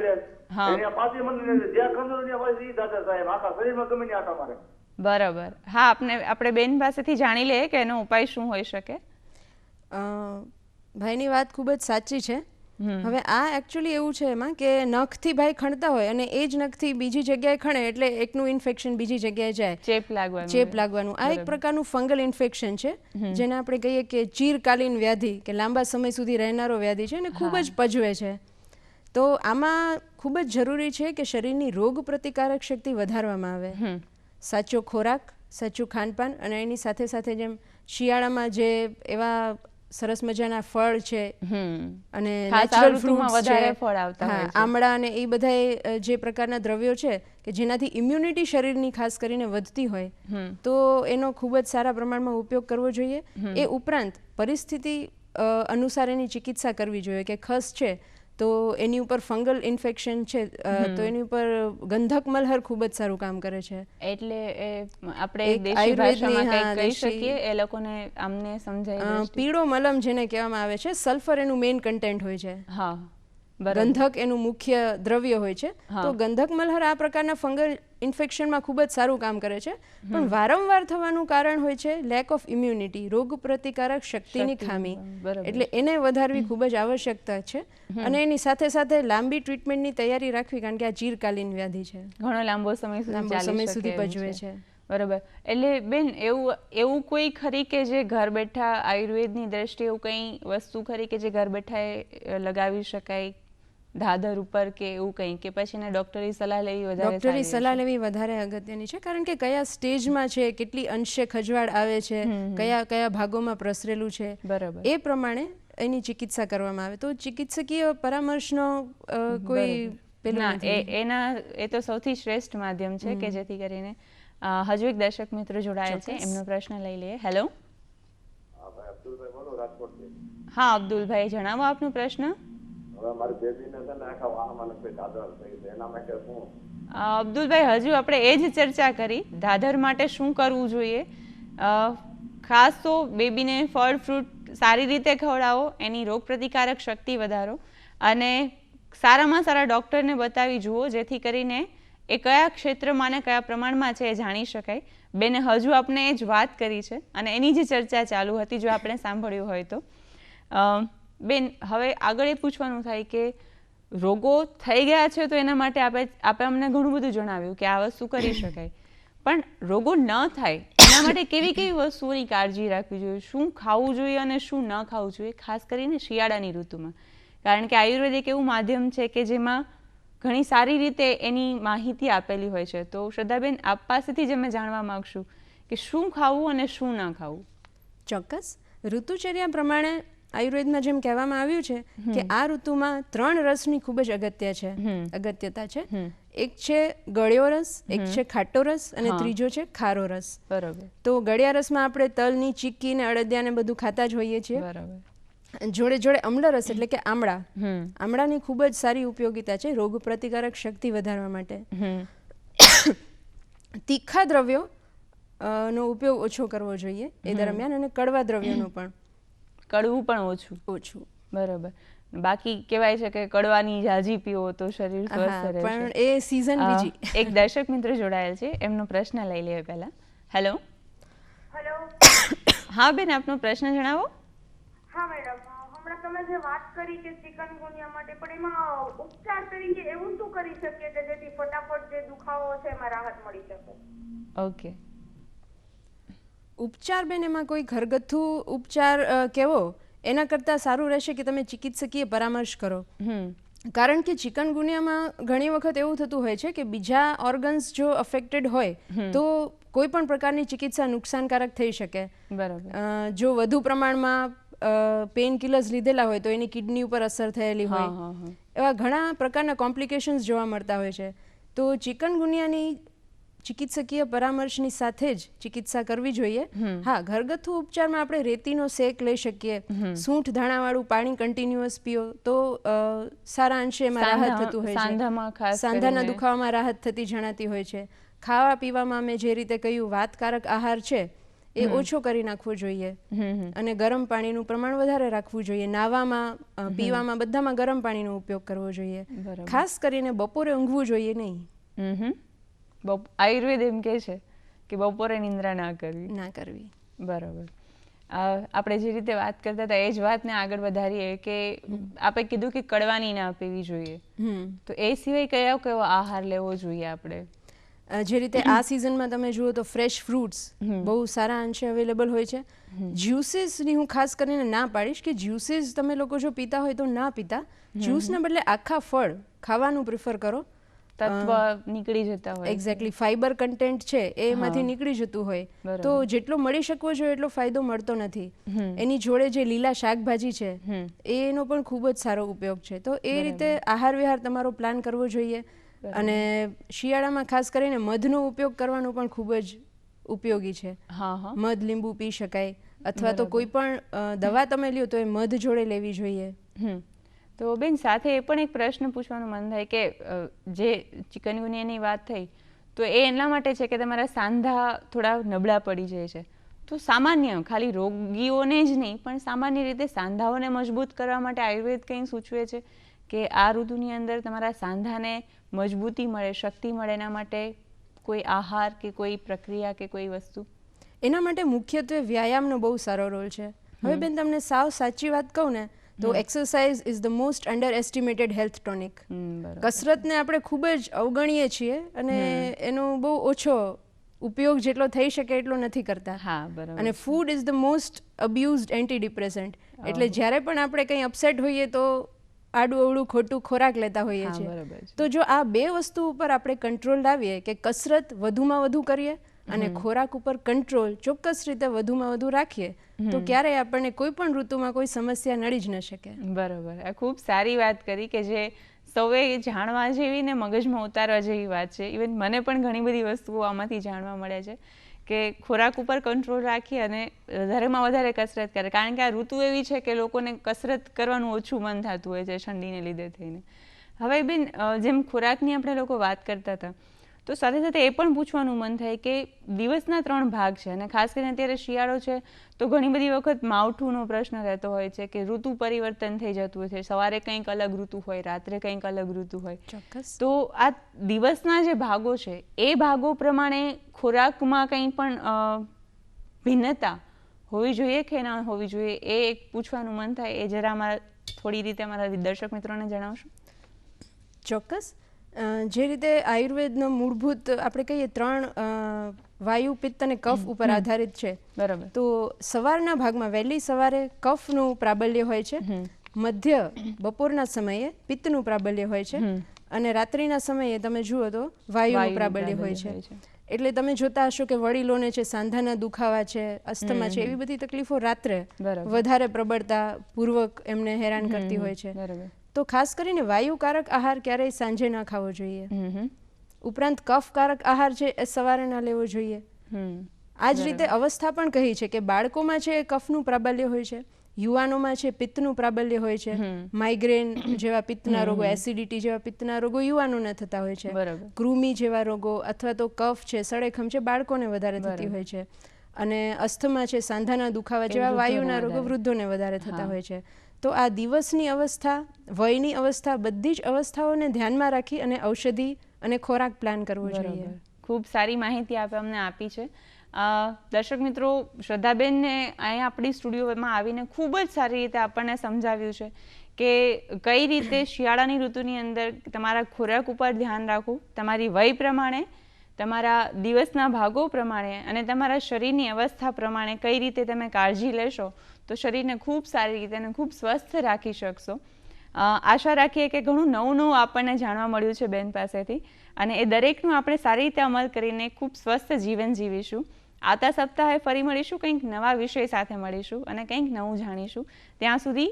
બેન એને પાછી મને જ્યાં કંદરો ને હોય ઈ દાદા સાહેબ આખા શરીરમાં ગમે ને આટા મારે. બરાબર. હા, આપણે બેન પાસેથી જાણી લઈએ કે એનો ઉપાય શું હોઈ શકે. ભાઈની વાત ખૂબ જ સાચી છે. હવે આ એકચ્યુઅલી એવું છે એમાં કે નખથી ભાઈ ખણતા હોય અને એ જ નખથી બીજી જગ્યાએ ખણે એટલે એકનું ઇન્ફેક્શન બીજી જગ્યાએ જાય, ચેપ લાગવાનું. આ એક પ્રકારનું ફંગલ ઇન્ફેક્શન છે જેને આપણે કહીએ કે ચીરકાલીન વ્યાધિ કે લાંબા સમય સુધી રહેનારો વ્યાધિ છે અને ખૂબ જ પજવે છે. તો આમાં ખૂબ જ જરૂરી છે કે શરીરની રોગ પ્રતિકારક શક્તિ વધારવામાં આવે. સાચો ખોરાક, સાચું ખાનપાન અને એની સાથે સાથે જેમ શિયાળામાં જે એવા સરસ મજાના ફળ છે અને નેચરલ ફ્રૂટ્સ છે, આમળા અને એ બધા જે પ્રકારના દ્રવ્યો છે કે જેનાથી ઇમ્યુનિટી શરીરની ખાસ કરીને વધતી હોય તો એનો ખૂબ જ સારા પ્રમાણમાં ઉપયોગ કરવો જોઈએ. એ ઉપરાંત પરિસ્થિતિ અનુસાર એની ચિકિત્સા કરવી જોઈએ કે ખસ છે તો એની ઉપર ફંગલ ઇન્ફેક્શન છે તો એની ઉપર ગંધક મલહર ખૂબ જ સારું કામ કરે છે. એટલે આપણે દેશી ભાષામાં કંઈક કહી શકીએ એ લોકોને આમને સમજાય. પીળો મલમ જેને કહેવામાં આવે છે, સલ્ફર એનું મેઇન કન્ટેન્ટ હોય છે. હા, ગંધક એનું મુખ્ય દ્રવ્ય હોય છે. તો ગંધક મલહર આ પ્રકારના ફંગલ ઇન્ફેક્શનમાં ખૂબ જ સારું કામ કરે છે. પણ વારંવાર થવાનું કારણ હોય છે લેક ઓફ ઇમ્યુનિટી, રોગ પ્રતિકારક શક્તિની ખામી. એટલે એને વધારવી ખૂબ જ આવશ્યકતા છે અને એની સાથે સાથે લાંબી ટ્રીટમેન્ટની તૈયારી રાખવી કારણ કે આ ચીરકાલીન વ્યાધિ છે, ઘણો લાંબો સમય સુધી પજવે છે. બરાબર. એટલે બેન એવું કોઈ ખરી કે જે ઘર બેઠા આયુર્વેદની દ્રષ્ટિએ એવું કંઈ વસ્તુ ખરી કે જે ઘર બેઠા લગાવી શકાય ધાધર ઉપર કે એવું કંઈ, કે પછી એને ડૉક્ટરી સલાહ લેવી વધારે અગત્યની છે કારણ કે કયા સ્ટેજમાં છે, કેટલી અંશે ખજવાળ આવે છે, કયા ભાગોમાં પ્રસરેલું છે, બરાબર, એ પ્રમાણે એની ચિકિત્સા કરવામાં આવે. તો ચિકિત્સકીય પરામર્શનો કોઈ પેલું એ તો સૌથી શ્રેષ્ઠ માધ્યમ છે કે જેથી કરીને હજુ એક દર્શક મિત્ર જોડાયેલ છે, એમનો પ્રશ્ન લઈ લઈએ. હેલો. હા અબ્દુલભાઈ, જણાવો આપનો પ્રશ્ન. અબ્દુલભાઈ, હજુ આપણે એ જ ચર્ચા કરી ધાધર માટે શું કરવું જોઈએ. ખાસ તો બેબીને ફળ ફ્રૂટ સારી રીતે ખવડાવો, એની રોગ પ્રતિકારક શક્તિ વધારો અને સારામાં સારા ડૉક્ટરને બતાવી જુઓ જેથી કરીને એ કયા ક્ષેત્રમાં ને કયા પ્રમાણમાં છે એ જાણી શકાય. બેને હજુ આપણે એ જ વાત કરી છે અને એની જ ચર્ચા ચાલુ હતી જો આપણે સાંભળ્યું હોય તો. બેન, હવે આગળ એ પૂછવાનું થાય કે રોગો થઈ ગયા છે તો એના માટે આપણે અમને ઘણું બધું જણાવ્યું કે આ વસ્તુ કરી શકાય, પણ રોગો ન થાય એના માટે કેવી કેવી વસ્તુઓની કાળજી રાખવી જોઈએ, શું ખાવું જોઈએ અને શું ન ખાવું જોઈએ, ખાસ કરીને શિયાળાની ઋતુમાં. કારણ કે આયુર્વેદ એક એવું માધ્યમ છે કે જેમાં ઘણી સારી રીતે એની માહિતી આપેલી હોય છે. તો શ્રદ્ધાબેન, આપ પાસેથી જ અમે જાણવા માગશું કે શું ખાવું અને શું ન ખાવું. ચોક્કસ. ઋતુચર્યા પ્રમાણે આયુર્વેદમાં જેમ કહેવામાં આવ્યું છે કે આ ઋતુમાં 3 રસની ખૂબ જ અગત્યતા છે. એક છે ગળ્યો રસ, એક છે ખાટો રસ અને ત્રીજો છે ખારો રસ. બરાબર. તો ગળ્યા રસમાં આપણે તલની ચીક્કી ને અડદિયા ને બધું ખાતા જ હોઈએ છીએ. બરાબર. જોડે જોડે અમ્લરસ એટલે કે આમળા, આમળાની ખૂબ જ સારી ઉપયોગિતા છે રોગ પ્રતિકારક શક્તિ વધારવા માટે. તીખા દ્રવ્યો નો ઉપયોગ ઓછો કરવો જોઈએ એ દરમિયાન અને કડવા દ્રવ્યોનો પણ કડવું પણ ઓછું. બરાબર. બાકી કહેવાય છે કે કડવાની જાજી પીવો તો શરીર સ્વસ્થ રહે છે, પણ એ સીઝન બીજી. એક દર્શક મિત્ર જોડાયેલ છે, એમનો પ્રશ્ન લઈ લઈએ પહેલા. હેલો. હા બેન, આપનો પ્રશ્ન જણાવો. હા મેડમ, હમણાં તમે જે વાત કરી કે ચિકનગુનિયા માટે, પણ એમાં ઉપચાર તરીકે એવું શું કરી શકીએ કે જેથી ફટાફટ જે દુખાવો છે એમાં રાહત મળી શકે? ઓકે. ઉપચાર બેન, એમાં કોઈ ઘરગથ્થુ ઉપચાર કેવો એના કરતાં સારું રહેશે કે તમે ચિકિત્સકીય પરામર્શ કરો. કારણ કે ચિકનગુનિયામાં ઘણી વખત એવું થતું હોય છે કે બીજા ઓર્ગન્સ જો અફેક્ટેડ હોય તો કોઈ પણ પ્રકારની ચિકિત્સા નુકસાનકારક થઈ શકે. બરાબર. જો વધુ પ્રમાણમાં પેઇન કિલર્સ લીધેલા હોય તો એની કિડની ઉપર અસર થયેલી હોય, એવા ઘણા પ્રકારના કોમ્પ્લિકેશન્સ જોવા મળતા હોય છે. તો ચિકનગુનિયાની ચિકિત્સકીય પરામર્શની સાથે જ ચિકિત્સા કરવી જોઈએ. હા, ઘરગથ્થુ ઉપચારમાં આપણે રેતીનો શેક લઈ શકીએ, સૂંઠ ધાણાવાળું પાણી કન્ટિન્યુઅસ પીઓ તો સારા અંશે એમાં રાહત થતું હોય છે. સાંધાના દુખાવામાં રાહત થતી જણાતી હોય છે. ખાવા પીવામાં મેં જે રીતે કહ્યું વાતકારક આહાર છે એ ઓછો કરી નાખવો જોઈએ અને ગરમ પાણીનું પ્રમાણ વધારે રાખવું જોઈએ. નાવામાં, પીવામાં બધામાં ગરમ પાણીનો ઉપયોગ કરવો જોઈએ. ખાસ કરીને બપોરે ઊંઘવું જોઈએ નહીં. આયુર્વેદ એમ કહે છે કે બપોરે નિંદ્રા ના કરવી. બરાબર. આપણે જે રીતે વાત કરતા હતા એ જ વાતને આગળ વધારીએ કે આપણે કીધું કે કડવાની ના પીવી જોઈએ, તો એ સિવાય કયો કયો આહાર લેવો જોઈએ આપણે? જે રીતે આ સિઝનમાં તમે જુઓ તો ફ્રેશ ફ્રૂટ્સ બહુ સારા અંશે અવેલેબલ હોય છે. જ્યુસીસની હું ખાસ કરીને ના પાડીશ કે જ્યુસીસ તમે લોકો જો પીતા હોય તો ના પીતા. જ્યુસના બદલે આખા ફળ ખાવાનું પ્રિફર કરો. તત્વ નીકળી જતા હોય. એક્ઝેક્ટલી, ફાઈબર કન્ટેન્ટ છે એ એમાંથી નીકળી જતું હોય તો જેટલો મળી શકવો જોઈએ એટલો ફાયદો મળતો નથી. એની જોડે જે લીલા શાકભાજી છે એનો પણ ખૂબ જ સારો ઉપયોગ છે. તો એ રીતે આહાર વિહાર તમારો પ્લાન કરવો જોઈએ. અને શિયાળામાં ખાસ કરીને મધનો ઉપયોગ કરવાનો પણ ખૂબ જ ઉપયોગી છે. મધ લીંબુ પી શકાય, અથવા તો કોઈ પણ દવા તમે લ્યો તો એ મધ જોડે લેવી જોઈએ. તો બેન સાથે એ પણ એક પ્રશ્ન પૂછવાનું મન થાય કે જે ચિકનગુનિયાની વાત થઈ તો એ એટલા માટે છે કે તમારા સાંધા થોડા નબળા પડી જાય છે. તો સામાન્ય ખાલી રોગીઓને જ નહીં પણ સામાન્ય રીતે સાંધાઓને મજબૂત કરવા માટે આયુર્વેદ કંઈ સૂચવે છે કે આ ઋતુની અંદર તમારા સાંધાને મજબૂતી મળે, શક્તિ મળે, એના માટે કોઈ આહાર કે કોઈ પ્રક્રિયા કે કોઈ વસ્તુ? એના માટે મુખ્યત્વે વ્યાયામનો બહુ સારો રોલ છે. હવે બેન તમને સાવ સાચી વાત કહું ને તો exercise is the most underestimated health tonic. કસરતને આપણે ખૂબ જ અવગણીએ છીએ અને એનો બહુ ઓછો ઉપયોગ જેટલો થઈ શકે એટલો નથી કરતા. અને food is the most abused antidepressant. એટલે જ્યારે પણ આપણે કંઈ અપસેટ હોઈએ તો આડું અવળું ખોટું ખોરાક લેતા હોઈએ છીએ. તો જો આ બે વસ્તુ ઉપર આપણે કંટ્રોલ લાવીએ કે કસરત વધુમાં વધુ કરીએ અને ખોરાક ઉપર કંટ્રોલ ચોક્કસ રીતે વધુમાં વધુ રાખીએ તો ક્યારેય આપણને કોઈ પણ ઋતુમાં કોઈ સમસ્યા નડી જ ન શકે. બરાબર. આ ખૂબ સારી વાત કરી કે જે સૌએ જાણવા જેવી ને મગજમાં ઉતારવા જેવી વાત છે. ઇવન મને પણ ઘણી બધી વસ્તુઓ આમાંથી જાણવા મળે છે કે ખોરાક ઉપર કંટ્રોલ રાખી અને વધારેમાં વધારે કસરત કરે. કારણ કે આ ઋતુ એવી છે કે લોકોને કસરત કરવાનું ઓછું મન થતું હોય છે ઠંડીને લીધે થઈને. હવે બેન જેમ ખોરાકની આપણે લોકો વાત કરતા હતા તો સાથે સાથે એ પણ પૂછવાનું મન થાય કે દિવસના 3 ભાગ છે અને ખાસ કરીને અત્યારે શિયાળો છે તો ઘણી બધી વખત માવઠુંનો પ્રશ્ન રહેતો હોય છે કે ઋતુ પરિવર્તન થઈ જતું હોય છે. સવારે કંઈક અલગ ઋતુ હોય, રાત્રે કંઈક અલગ ઋતુ હોય. ચોક્કસ. તો આ દિવસના જે ભાગો છે એ ભાગો પ્રમાણે ખોરાકમાં કંઈ પણ ભિન્નતા હોવી જોઈએ કે ના હોવી જોઈએ એ એક પૂછવાનું મન થાય. એ જરા અમારા થોડી રીતે અમારા દર્શક મિત્રોને જણાવશો? ચોક્કસ. જે રીતે આયુર્વેદનો મૂળભૂત આપણે કહીએ 3 વાયુ, પિત્ત અને કફ ઉપર આધારિત છે. બરાબર. તો સવારના ભાગમાં વહેલી સવારે કફનું પ્રાબલ્ય હોય છે, મધ્ય બપોરના સમયે પિત્તનું પ્રાબલ્ય હોય છે અને રાત્રિના સમયે તમે જુઓ તો વાયુનું પ્રાબલ્ય હોય છે. એટલે તમે જોતા હશો કે વડીલોને છે સાંધાના દુખાવા છે, અસ્થમા છે, એવી બધી તકલીફો રાત્રે વધારે પ્રબળતા પૂર્વક એમને હેરાન કરતી હોય છે. તો ખાસ કરીને વાયુકારક આહાર ક્યારેય સાંજે ના ખાવો જોઈએ. ઉપરાંત કફકારક આહાર છે એ સવારે ના લેવો જોઈએ. આ જ રીતે અવસ્થા પણ કહી છે કે બાળકોમાં છે કફનું પ્રાબલ્ય હોય છે, યુવાનોમાં છે પિત્તનું પ્રાબલ્ય હોય છે. માઇગ્રેન જેવા પિત્તના રોગો, એસિડિટી જેવા પિત્તના રોગો યુવાનોને થતા હોય છે. કૃમિ જેવા રોગો અથવા તો કફ છે, સળેખમ છે, બાળકોને વધારે થતી હોય છે. અને અસ્થમા છે, સાંધાના દુખાવા જેવા વાયુના રોગો વૃદ્ધોને વધારે થતા હોય છે. તો આ દિવસની અવસ્થા, વયની અવસ્થા, બધી જ અવસ્થાઓને ધ્યાનમાં રાખી અને ઔષધિ અને ખોરાક પ્લાન કરવો જોઈએ. ખૂબ સારી માહિતી અમને આપી છે. દર્શક મિત્રો, શ્રદ્ધાબેનને અહીંયા આપણી સ્ટુડિયોમાં આવીને ખૂબ જ સારી રીતે આપણને સમજાવ્યું છે કે કઈ રીતે શિયાળાની ઋતુની અંદર તમારા ખોરાક ઉપર ધ્યાન રાખવું, તમારી વય પ્રમાણે, તમારા દિવસના ભાગો પ્રમાણે અને તમારા શરીરની અવસ્થા પ્રમાણે કઈ રીતે તમે કાળજી લેશો તો શરીરને ખૂબ સારી રીતે અને ખૂબ સ્વસ્થ રાખી શકશો. આશા રાખીએ કે ઘણું નવું આપણને જાણવા મળ્યું છે બેન પાસેથી અને એ દરેકનું આપણે સારી રીતે અમલ કરીને ખૂબ સ્વસ્થ જીવન જીવીશું. આવતા સપ્તાહે ફરી મળીશું, કંઈક નવા વિષય સાથે મળીશું અને કંઈક નવું જાણીશું. ત્યાં સુધી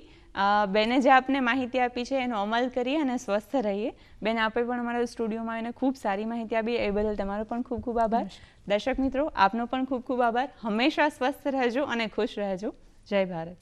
બેને જે આપને માહિતી આપી છે એનો અમલ કરીએ અને સ્વસ્થ રહીએ. બેન, આપે પણ અમારા સ્ટુડિયોમાં આવીને ખૂબ સારી માહિતી આપી, એ બદલ તમારો પણ ખૂબ ખૂબ આભાર. દર્શક મિત્રો, આપનો પણ ખૂબ ખૂબ આભાર. હંમેશા સ્વસ્થ રહેજો અને ખુશ રહેજો. જય ભારત.